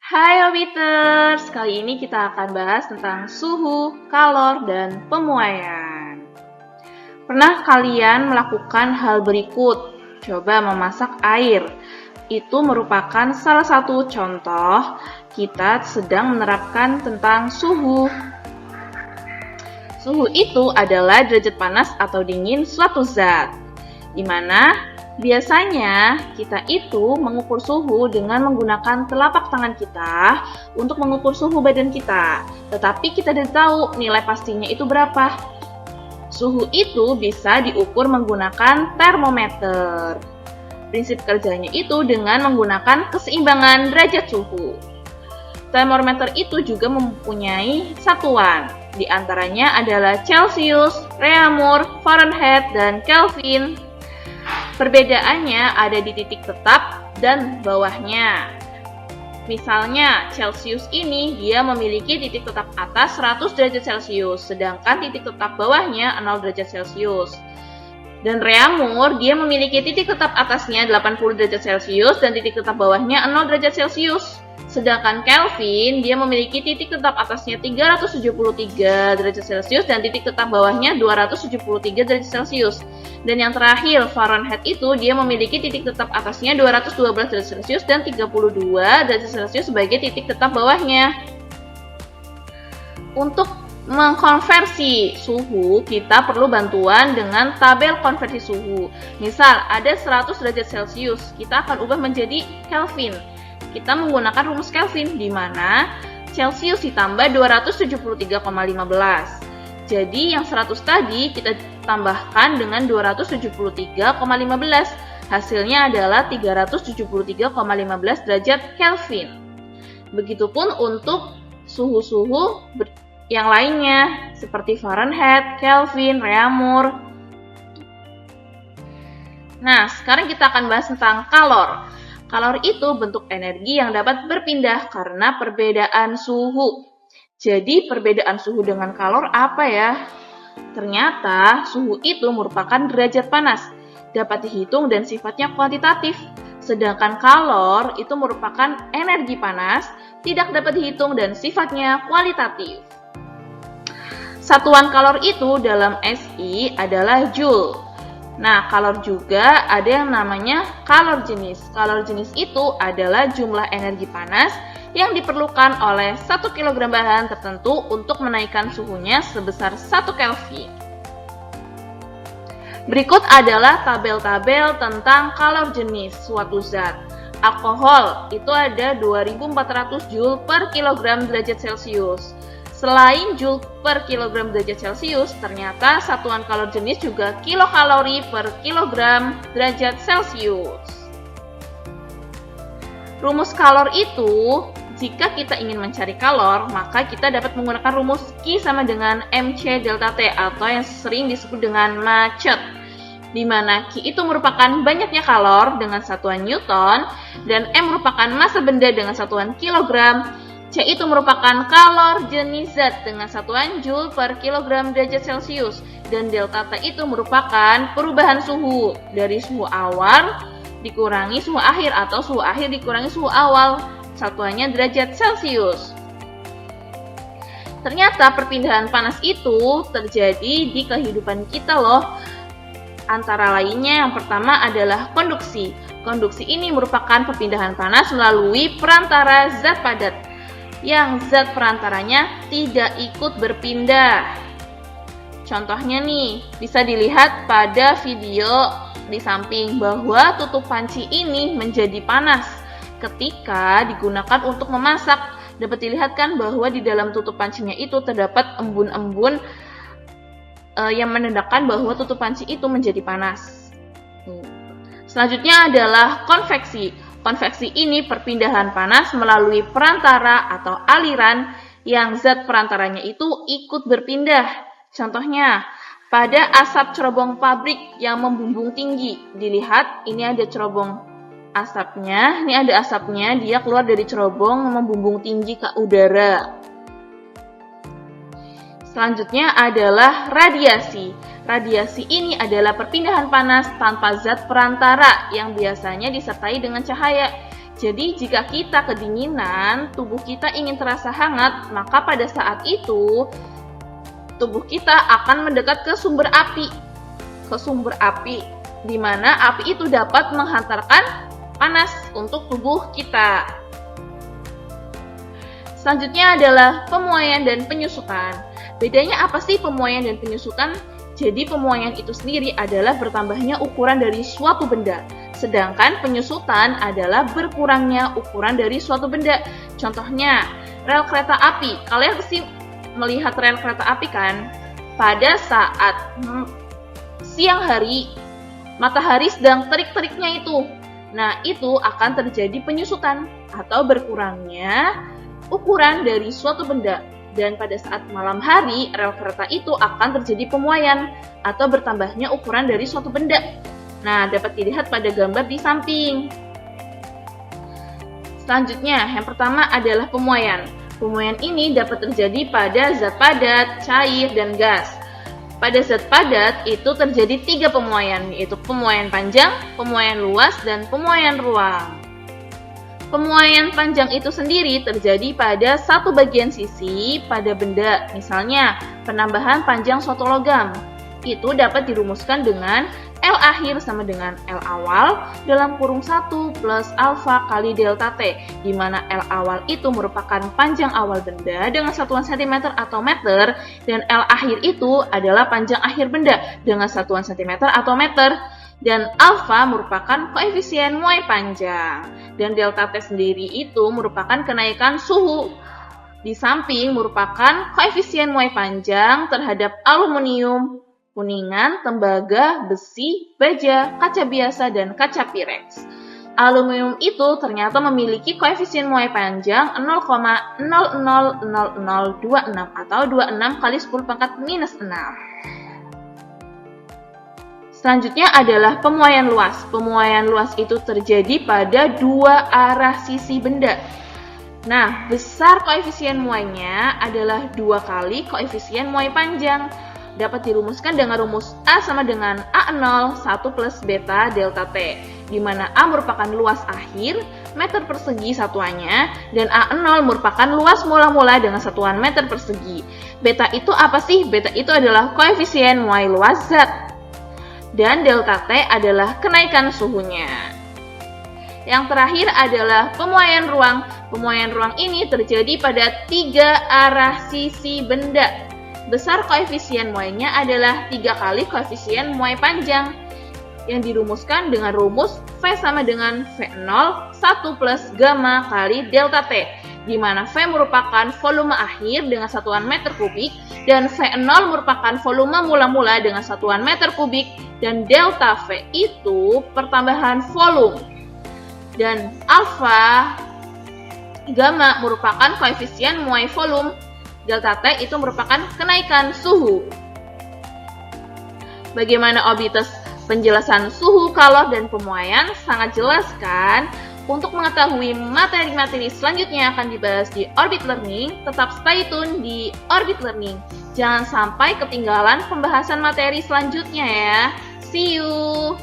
Hai Obiters, kali ini kita akan bahas tentang suhu, kalor, dan pemuaian. Pernah kalian melakukan hal berikut? Coba memasak air. Itu merupakan salah satu contoh kita sedang menerapkan tentang suhu. Suhu itu adalah derajat panas atau dingin suatu zat, di mana biasanya kita itu mengukur suhu dengan menggunakan telapak tangan kita untuk mengukur suhu badan kita. Tetapi kita tidak tahu nilai pastinya itu berapa. Suhu itu bisa diukur menggunakan termometer. Prinsip kerjanya itu dengan menggunakan keseimbangan derajat suhu. Termometer itu juga mempunyai satuan. Di antaranya adalah Celcius, Reaumur, Fahrenheit, dan Kelvin. Perbedaannya ada di titik tetap dan bawahnya. Misalnya, Celcius ini dia memiliki titik tetap atas 100 derajat Celcius, sedangkan titik tetap bawahnya 0 derajat Celcius. Dan Reaumur dia memiliki titik tetap atasnya 80 derajat Celcius dan titik tetap bawahnya 0 derajat Celcius. Sedangkan Kelvin dia memiliki titik tetap atasnya 373 derajat Celcius dan titik tetap bawahnya 273 derajat Celcius. Dan yang terakhir, Fahrenheit itu dia memiliki titik tetap atasnya 212 derajat Celcius dan 32 derajat Celcius sebagai titik tetap bawahnya. Untuk mengkonversi suhu, kita perlu bantuan dengan tabel konversi suhu. Misal, ada 100 derajat Celcius, kita akan ubah menjadi Kelvin. Kita menggunakan rumus Kelvin, di mana Celcius ditambah 273,15. Jadi yang 100 tadi kita tambahkan dengan 273,15. Hasilnya adalah 373,15 derajat Kelvin. Begitupun untuk suhu-suhu yang lainnya, seperti Fahrenheit, Kelvin, Reaumur. Nah, sekarang kita akan bahas tentang kalor. Kalor itu bentuk energi yang dapat berpindah karena perbedaan suhu. Jadi, perbedaan suhu dengan kalor apa ya? Ternyata, suhu itu merupakan derajat panas, dapat dihitung dan sifatnya kuantitatif. Sedangkan kalor itu merupakan energi panas, tidak dapat dihitung dan sifatnya kualitatif. Satuan kalor itu dalam SI adalah Joule. Nah, kalor juga ada yang namanya kalor jenis. Kalor jenis itu adalah jumlah energi panas yang diperlukan oleh 1 kg bahan tertentu untuk menaikkan suhunya sebesar 1 Kelvin. Berikut adalah tabel-tabel tentang kalor jenis suatu zat. Alkohol itu ada 2400 Joule per kilogram derajat Celcius. Selain Joule per kilogram derajat Celcius, ternyata satuan kalor jenis juga kilokalori per kilogram derajat Celcius. Rumus kalor itu, jika kita ingin mencari kalor, maka kita dapat menggunakan rumus Q sama dengan mc delta T atau yang sering disebut dengan macet. Di mana Q itu merupakan banyaknya kalor dengan satuan Newton dan M merupakan massa benda dengan satuan kilogram. C itu merupakan kalor jenis zat dengan satuan Joule per kilogram derajat Celcius dan delta T itu merupakan perubahan suhu dari suhu awal dikurangi suhu akhir atau suhu akhir dikurangi suhu awal, satuannya derajat Celcius. Ternyata perpindahan panas itu terjadi di kehidupan kita loh. Antara lainnya yang pertama adalah konduksi. Konduksi ini merupakan perpindahan panas melalui perantara zat padat yang zat perantaranya tidak ikut berpindah. Contohnya nih, bisa dilihat pada video di samping bahwa tutup panci ini menjadi panas ketika digunakan untuk memasak. Dapat dilihat kan bahwa di dalam tutup pancinya itu terdapat embun-embun yang menandakan bahwa tutup panci itu menjadi panas. Selanjutnya adalah konveksi. Konveksi ini perpindahan panas melalui perantara atau aliran yang zat perantaranya itu ikut berpindah. Contohnya, pada asap cerobong pabrik yang membumbung tinggi. Dilihat, ini ada cerobong asapnya, ini ada asapnya, dia keluar dari cerobong membumbung tinggi ke udara. Selanjutnya adalah radiasi. Radiasi ini adalah perpindahan panas tanpa zat perantara yang biasanya disertai dengan cahaya. Jadi jika kita kedinginan, tubuh kita ingin terasa hangat, maka pada saat itu tubuh kita akan mendekat ke sumber api. Di mana api itu dapat menghantarkan panas untuk tubuh kita. Selanjutnya adalah pemuaian dan penyusutan. Bedanya apa sih pemuaian dan penyusutan? Jadi pemuaian itu sendiri adalah bertambahnya ukuran dari suatu benda. Sedangkan penyusutan adalah berkurangnya ukuran dari suatu benda. Contohnya, rel kereta api. Kalian pasti melihat rel kereta api kan? Pada saat siang hari, matahari sedang terik-teriknya itu. Nah, itu akan terjadi penyusutan atau berkurangnya ukuran dari suatu benda. Dan pada saat malam hari, rel kereta itu akan terjadi pemuaian atau bertambahnya ukuran dari suatu benda. Nah, dapat dilihat pada gambar di samping. Selanjutnya, yang pertama adalah pemuaian. Pemuaian ini dapat terjadi pada zat padat, cair, dan gas. Pada zat padat itu terjadi 3 pemuaian, yaitu pemuaian panjang, pemuaian luas, dan pemuaian ruang. Pemuaian panjang itu sendiri terjadi pada satu bagian sisi pada benda, misalnya penambahan panjang suatu logam. Itu dapat dirumuskan dengan L akhir sama dengan L awal dalam kurung 1 plus alfa kali delta T, di mana L awal itu merupakan panjang awal benda dengan satuan cm atau meter, dan L akhir itu adalah panjang akhir benda dengan satuan cm atau meter. Dan alfa merupakan koefisien muai panjang. Dan delta T sendiri itu merupakan kenaikan suhu. Di samping merupakan koefisien muai panjang terhadap aluminium, kuningan, tembaga, besi, baja, kaca biasa, dan kaca Pyrex. Aluminium itu ternyata memiliki koefisien muai panjang 0,000026 atau 26 kali 10 pangkat minus 6. Selanjutnya adalah pemuaian luas. Pemuaian luas itu terjadi pada 2 arah sisi benda. Nah, besar koefisien muainya adalah 2 kali koefisien muai panjang. Dapat dirumuskan dengan rumus A sama dengan A0, 1 plus beta delta T, di mana A merupakan luas akhir, meter persegi satuannya, dan A0 merupakan luas mula-mula dengan satuan meter persegi. Beta itu apa sih? Beta itu adalah koefisien muai luas zat. Dan delta T adalah kenaikan suhunya. Yang terakhir adalah pemuaian ruang. Pemuaian ruang ini terjadi pada 3 arah sisi benda. Besar koefisien muainya adalah 3 kali koefisien muai panjang, yang dirumuskan dengan rumus V sama dengan V0 1 plus gamma kali delta T, di mana V merupakan volume akhir dengan satuan meter kubik, dan V0 merupakan volume mula-mula dengan satuan meter kubik, dan delta V itu pertambahan volume. Dan alfa gamma merupakan koefisien muai volume, delta T itu merupakan kenaikan suhu. Bagaimana Obites penjelasan suhu, kalor, dan pemuaian? Sangat jelas kan? Untuk mengetahui materi-materi selanjutnya akan dibahas di Orbit Learning, tetap stay tune di Orbit Learning. Jangan sampai ketinggalan pembahasan materi selanjutnya ya. See you!